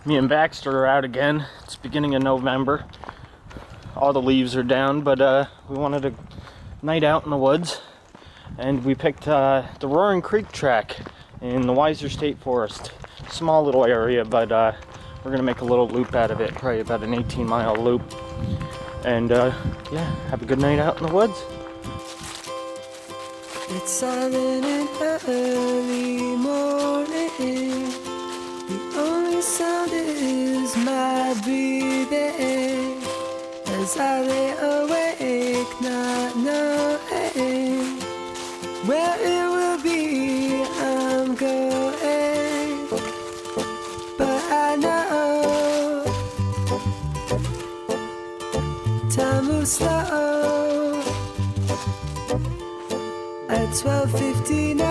Me and Baxter are out again. It's beginning of November. All the leaves are down, but we wanted a night out in the woods, and we picked the Roaring Creek Tract in the Weiser State Forest. Small little area, but we're gonna make a little loop out of it, probably about an 18-mile loop. And yeah, have a good night out in the woods. It's silent in early morning. The only sound is my breathing as I lay awake, not knowing where it will be I'm going. But I know time moves slow. At 12:59,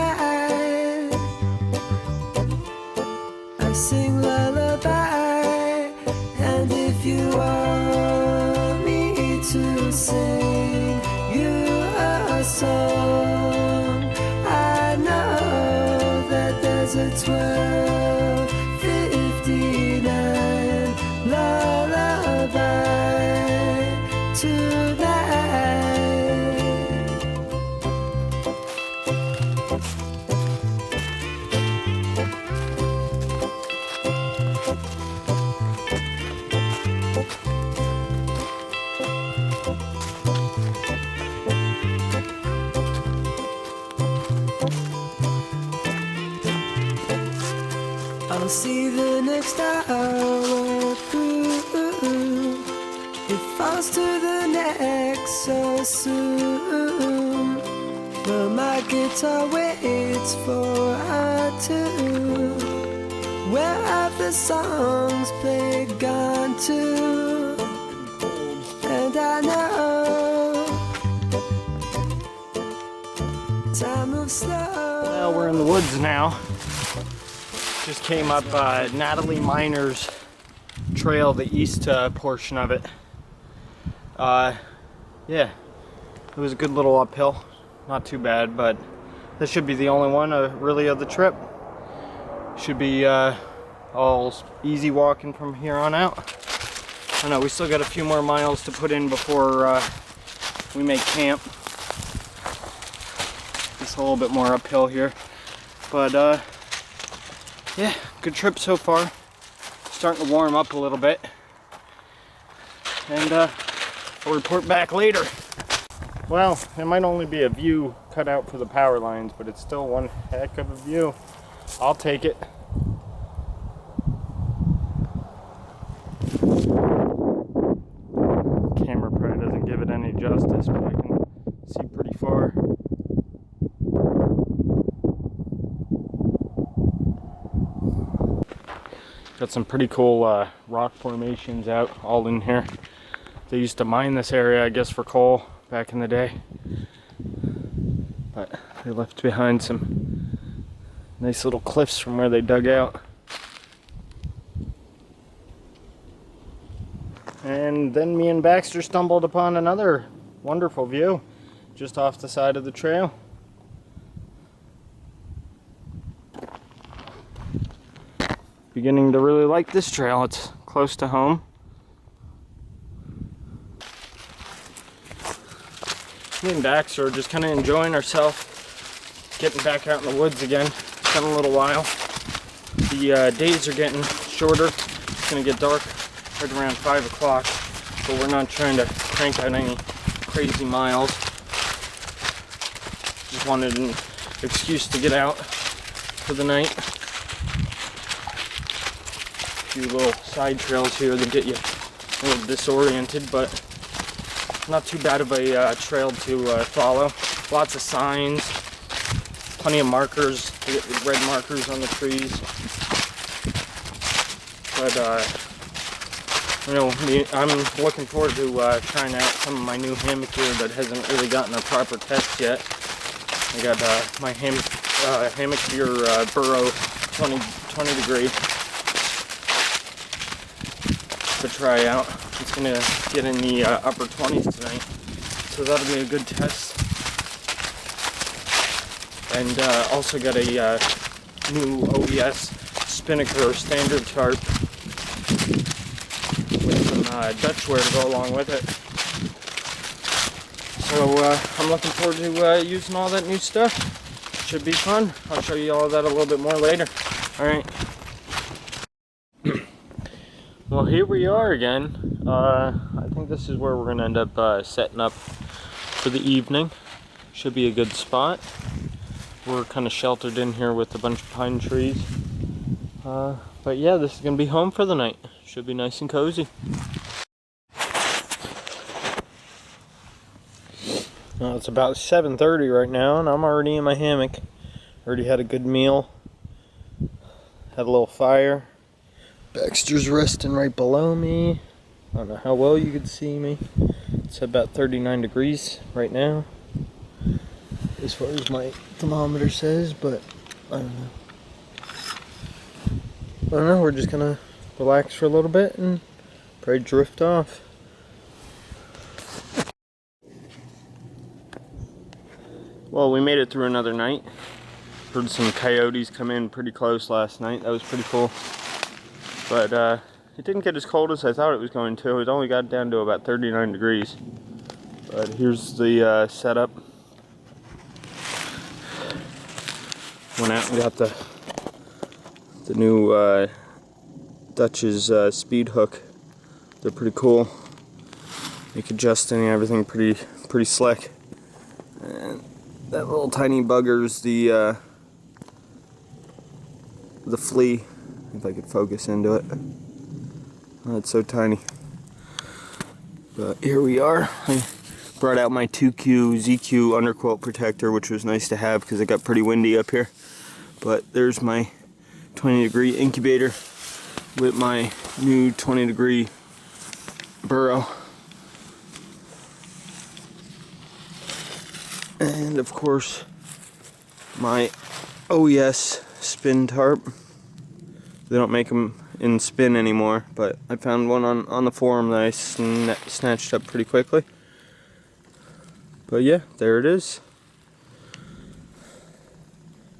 I sing lullaby. And if you want me to sing you a song, I know that there's a 12:59 lullaby tonight. I'll see the next hour through. It falls to the next so soon. But my guitar waits for her too. Where have the songs played gone to? And I know time moves slow. Well, we're in the woods now. Just came up Nataly Miner's trail, the east portion of it. Yeah, it was a good little uphill. Not too bad, but this should be the only one really of the trip. Should be all easy walking from here on out. I know we still got a few more miles to put in before we make camp. Just a little bit more uphill here, but yeah, good trip so far. Starting to warm up a little bit, and I'll report back later. Well, it might only be a view cut out for the power lines, but it's still one heck of a view. I'll take it. Camera probably doesn't give it any justice, but I can see pretty far. Got some pretty cool rock formations out all in here. They used to mine this area, I guess, for coal back in the day. But they left behind some nice little cliffs from where they dug out. And then me and Baxter stumbled upon another wonderful view just off the side of the trail. Beginning to really like this trail. It's close to home. Me and Baxter are just kind of enjoying ourselves, getting back out in the woods again. It's been a little while. The days are getting shorter. It's going to get dark right around 5 o'clock, but we're not trying to crank out any crazy miles. Just wanted an excuse to get out for the night. Few little side trails here that get you a little disoriented, but not too bad of a trail to follow. Lots of signs, plenty of markers, red markers on the trees. But you know, I'm looking forward to trying out some of my new hammock gear that hasn't really gotten a proper test yet. I got my hammock gear Burrow 20 degree to try out. It's gonna get in the upper 20s tonight, so that'll be a good test. And also got a new OES Spinnaker standard tarp with some Dutchware to go along with it. So I'm looking forward to using all that new stuff. Should be fun. I'll show you all that a little bit more later. Alright. Well, here we are again. I think this is where we're going to end up setting up for the evening. Should be a good spot. We're kind of sheltered in here with a bunch of pine trees. But yeah, this is going to be home for the night. Should be nice and cozy. Well, it's about 7:30 right now, and I'm already in my hammock. Already had a good meal. Had a little fire. Baxter's resting right below me. I don't know how well you can see me. It's about 39 degrees right now, as far as my thermometer says, but I don't know. We're just gonna relax for a little bit and probably drift off. Well, we made it through another night. Heard some coyotes come in pretty close last night. That was pretty cool. But it didn't get as cold as I thought it was going to. It only got down to about 39 degrees. But here's the setup. Went out and got the new Dutch's speed hook. They're pretty cool. Make adjusting and everything pretty slick. And that little tiny bugger's the flea. If I could focus into it. Oh, it's so tiny. But here we are. I brought out my 2Q ZQ underquilt protector, which was nice to have because it got pretty windy up here. But there's my 20-degree incubator with my new 20-degree burrow. And of course, my OES spin tarp. They don't make them in spin anymore, but I found one on the forum that I snatched up pretty quickly. But yeah, there it is.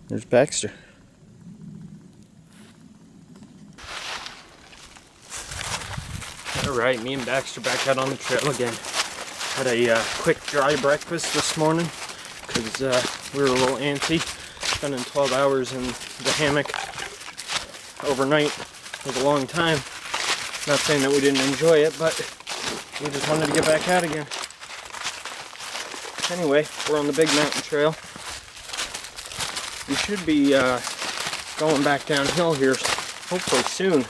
There's Baxter. Alright, me and Baxter back out on the trail again. Had a quick dry breakfast this morning because we were a little antsy. Spending 12 hours in the hammock overnight was a long time. Not saying that we didn't enjoy it, but we just wanted to get back out again. Anyway, we're on the big mountain trail. We should be going back downhill here hopefully soon.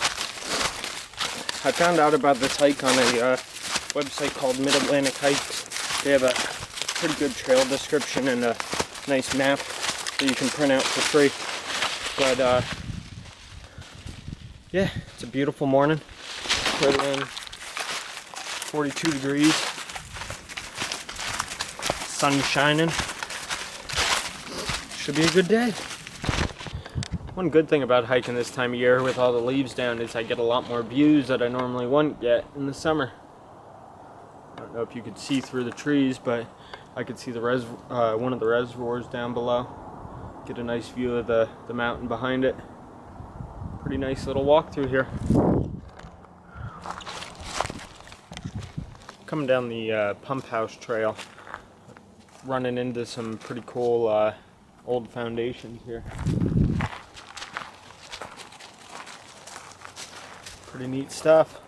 I found out about this hike on a website called Mid-Atlantic Hikes. They have a pretty good trail description and a nice map that you can print out for free. But yeah, it's a beautiful morning. Right around 42 degrees. Sun shining. Should be a good day. One good thing about hiking this time of year with all the leaves down is I get a lot more views that I normally wouldn't get in the summer. I don't know if you could see through the trees, but I could see the one of the reservoirs down below. Get a nice view of the mountain behind it. Pretty nice little walk through here. Coming down the pump house trail, running into some pretty cool old foundations here. Pretty neat stuff.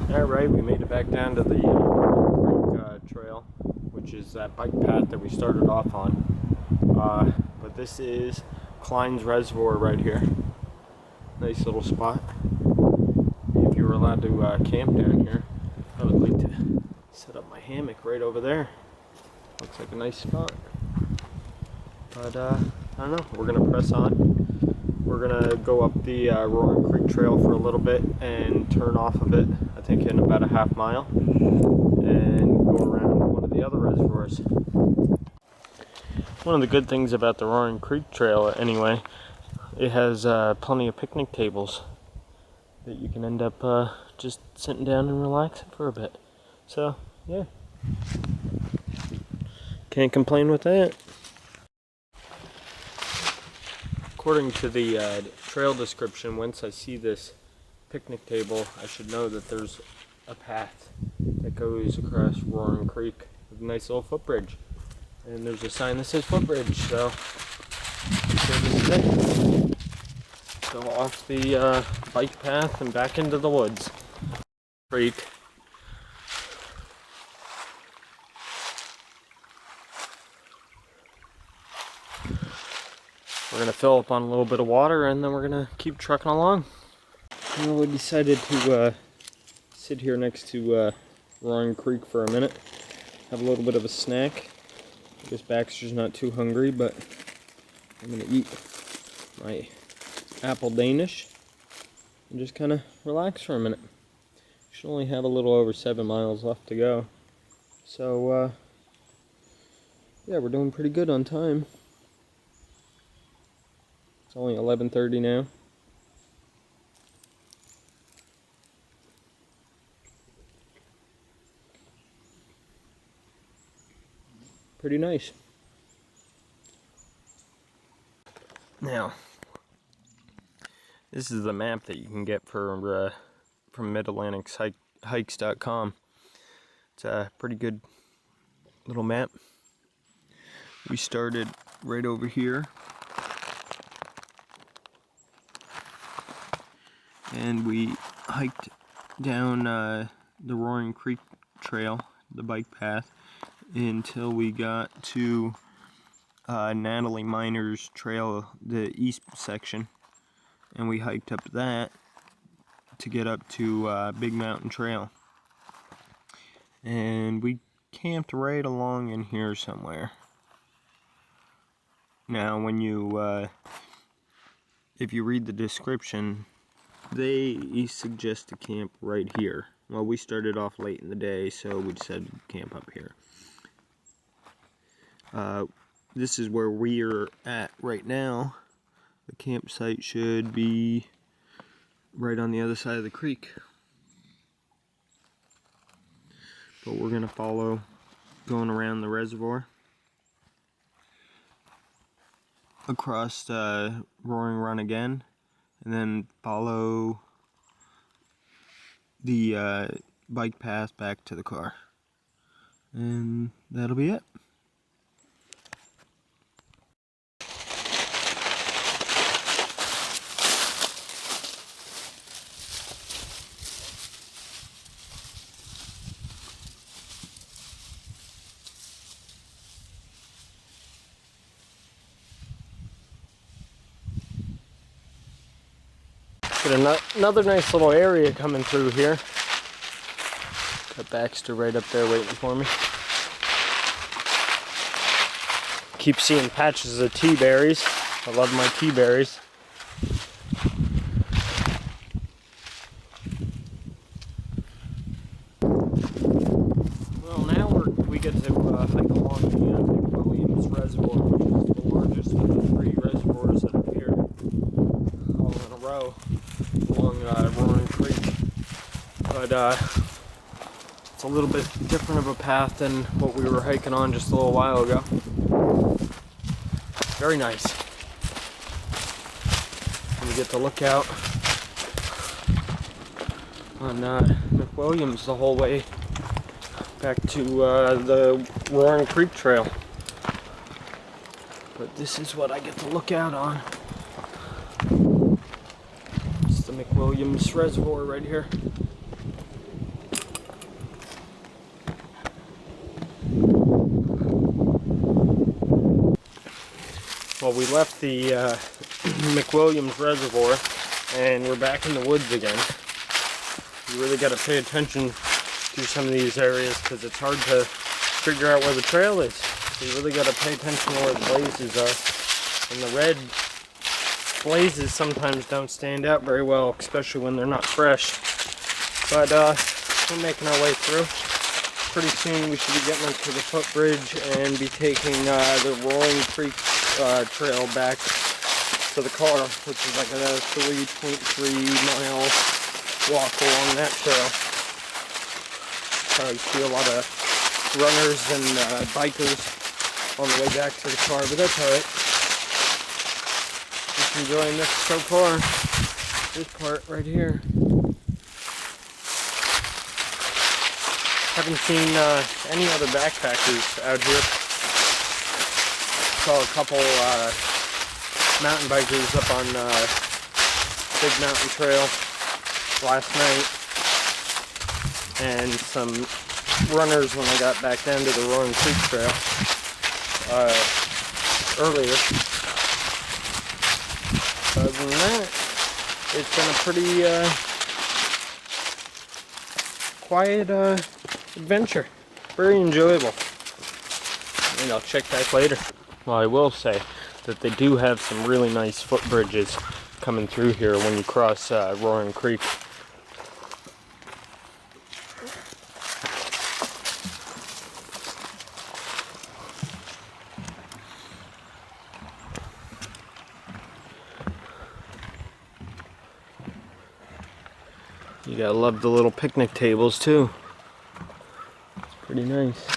Alright, we made it back down to the Creek trail, which is that bike path that we started off on. But this is Klein's Reservoir right here. Nice little spot. If you were allowed to camp down here, I would like to set up my hammock right over there. Looks like a nice spot. But I don't know, we're going to press on. We're going to go up the Roaring Creek Trail for a little bit and turn off of it, I think in about a half mile, and go around one of the other reservoirs. One of the good things about the Roaring Creek Trail, anyway, it has plenty of picnic tables. that you can end up just sitting down and relaxing for a bit. So, yeah. Can't complain with that. According to the trail description, once I see this picnic table, I should know that there's a path that goes across Roaring Creek with a nice little footbridge. And there's a sign that says footbridge, so here this is it. Go off the bike path and back into the woods. Creek. We're gonna fill up on a little bit of water and then we're gonna keep trucking along. Well, we decided to sit here next to Roaring Creek for a minute, have a little bit of a snack. I guess Baxter's not too hungry, but I'm gonna eat my apple Danish and just kind of relax for a minute. Should only have a little over 7 miles left to go, so yeah, we're doing pretty good on time. It's only 11:30 now. Pretty nice. Now, this is the map that you can get for from MidAtlanticHikes.com. It's a pretty good little map. We started right over here, and we hiked down the Roaring Creek Trail, the bike path, until we got to Nataly Miners Trail, the east section, and we hiked up that to get up to Big Mountain Trail, and we camped right along in here somewhere. Now when you if you read the description, they suggest to camp right here. Well, we started off late in the day, so we decided to camp up here. This is where we're at right now. The campsite should be right on the other side of the creek. But we're gonna follow going around the reservoir, across Roaring Run again, and then follow the bike path back to the car. And that'll be it. Got another nice little area coming through here. Got Baxter right up there waiting for me. Keep seeing patches of tea berries. I love my tea berries. Well, now we get to hike along the McWilliams Reservoir, which is the largest of the 3 reservoirs that appear all in a row along Roaring Creek. But it's a little bit different of a path than what we were hiking on just a little while ago. Very nice. And we get to look out on McWilliams the whole way back to the Roaring Creek Trail. But this is what I get to look out on. It's the McWilliams Reservoir right here. Well, we left the McWilliams Reservoir and we're back in the woods again. You really got to pay attention to some of these areas because it's hard to figure out where the trail is. So you really got to pay attention to where the blazes are. And the red blazes sometimes don't stand out very well, especially when they're not fresh. But we're making our way through. Pretty soon we should be getting up to the footbridge and be taking the Roaring Creek trail back to the car, which is like a 3.3 mile walk along that trail. Probably see a lot of runners and bikers on the way back to the car, but that's alright. Just enjoying this so far. This part right here. Haven't seen any other backpackers out here. Saw a couple mountain bikers up on Big Mountain Trail last night, and some runners when I got back down to the Roaring Creek Trail earlier. Other than that, it's been a pretty quiet adventure. Very enjoyable. And I'll check back later. Well, I will say that they do have some really nice footbridges coming through here when you cross Roaring Creek. You gotta love the little picnic tables too. It's pretty nice.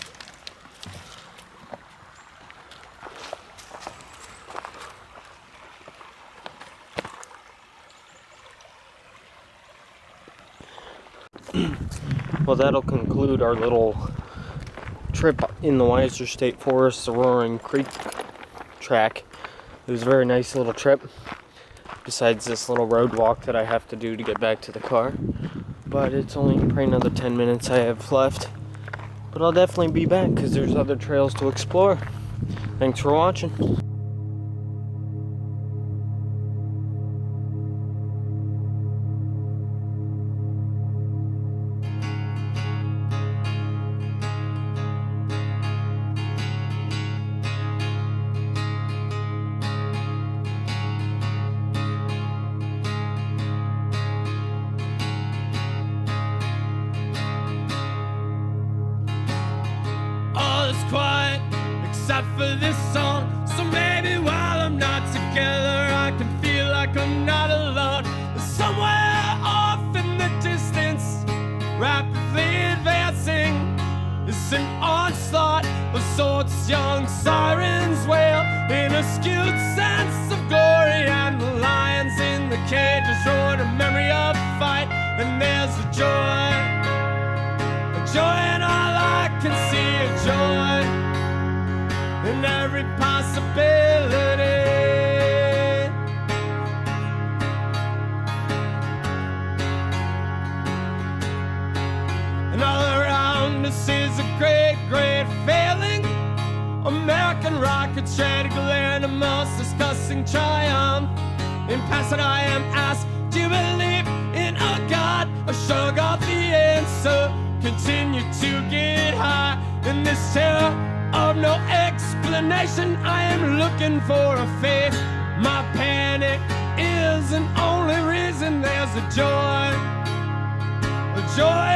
Well, that'll conclude our little trip in the Weiser State Forest, the Roaring Creek track. It was a very nice little trip, besides this little road walk that I have to do to get back to the car. But it's only probably another 10 minutes I have left. But I'll definitely be back because there's other trails to explore. Thanks for watching. Quiet, except for this song. So maybe while I'm not together, I can feel like I'm not alone. Somewhere off in the distance, rapidly advancing, is an onslaught of swords, young sirens wail in a skewed sense of glory, and the lions in the cages roar a memory of fight. And there's a joy in all I can see, a joy in every possibility. And all around us is a great, great failing. American rockets ready to land a most disgusting triumph. In passing I am asked, do you believe in a God? I sure got the answer. Continue to get high in this terror of no explanation. I am looking for a faith. My panic isn't only reason. There's a joy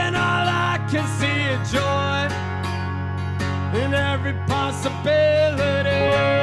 in all I can see, a joy in every possibility.